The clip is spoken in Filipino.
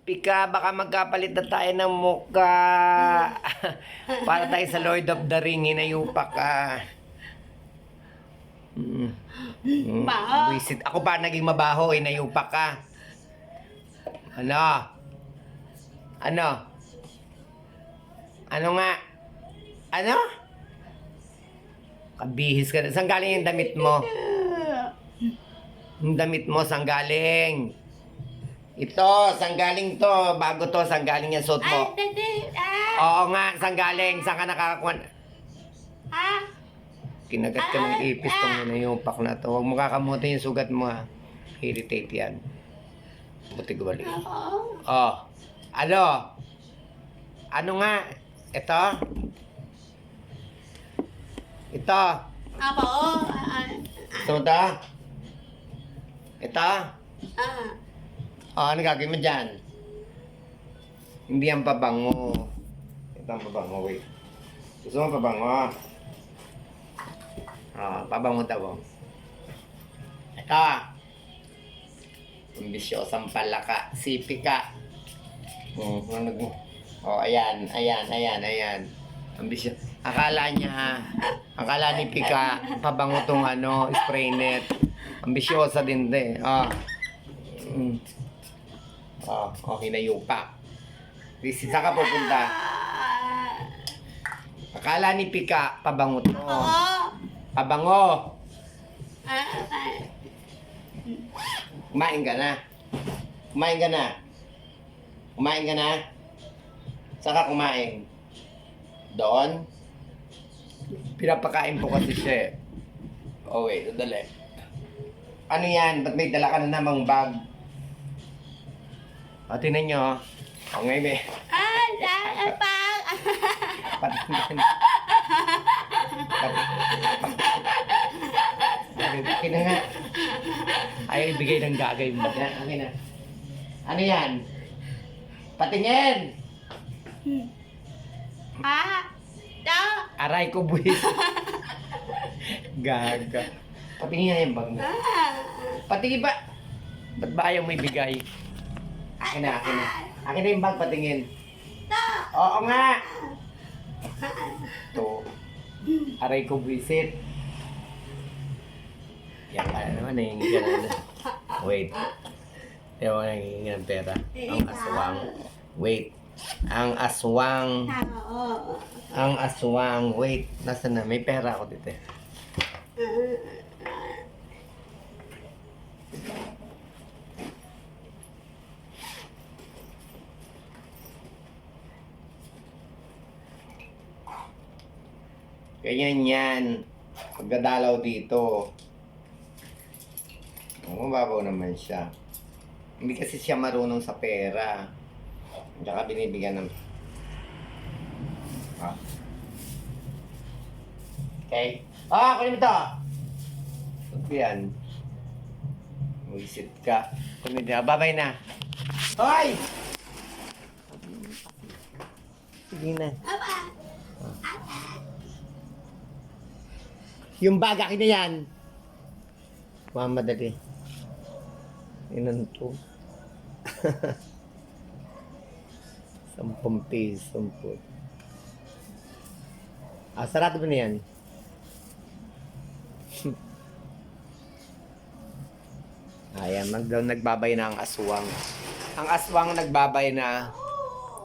Pika, baka magkapalit na tayo ng muka. Para tayo sa Lord of the Ring, hinayupa ka. Baho. Visit. Ako pa naging mabaho, hinayupa ka. Ano? Ano? Ano nga? Ano? Kabihis ka na. Saan galing yung damit mo? Yung damit mo, saan galing? Ito, saan galing to? Bago to, saan galing yung suit mo? Oo nga, saan galing? Saan ka nakakakuha? Kinagat ka ng ipis tong yung pak na to. Huwag mo kakamutin yung sugat mo ha. Irritate yan. Buti ko balik. Oh. Ano? Ano nga? Ito? Ito? Ako. Ito ito? Ito? Oh, ano gagawin mo dyan? Hindi ang pabango. Ito ang pabango, wait. Gusto mo pabango? Ah, pabango daw. Ito. Ambisyosang palaka. Sipi ka. Oh, ayan. Ambisyon. Akala ni Pika, pabango tong spray net. Ambisyosa din de. Okay na yupa. Saan ka pupunta? Akala ni Pika, pabango to. Pabango! Kumain ka na? Kumain ka na? Kumain ka na? Saan ka kumain? Doon? Pinapakain po kasi siya eh. Oh wait, dali. Ano yan? Ba't may dala ka na namang bag? O, tinan nyo. O, ngayon may... Patingin. Akin na nga. Ayaw ibigay ng gagay mo. Akin na. Ano yan? Patingin! Aray ko, buwis. Gaga. Patingin na yung bag mo. Patingin ba? Ba't ba ayaw mo ibigay? Akin na. Akin na yung bag, patingin. Oo nga! Ito. Aray ko, buwisit. Yan ka na naman, nahingi ka na. Wait. Ewan ko nahingi ng pera. Ang aswang. Wait. Ang aswang. Wait. Nasaan na? May pera ako dito. Ganyan yan. Pagdadalaw dito. Mababaw naman siya. Hindi kasi siya marunong sa pera. Tsaka binibigyan ng... Okay? Kunin mo ito! Ito yan. Mag-isip ka. Kunin mo ito. Babay na. Hoy! Sige na. Yung bag, akin na yan. Mamadali. Inan to. 10 piso. Sarado mo na yan. Ayan, nagbabay na ang aswang. Ang aswang nagbabay na.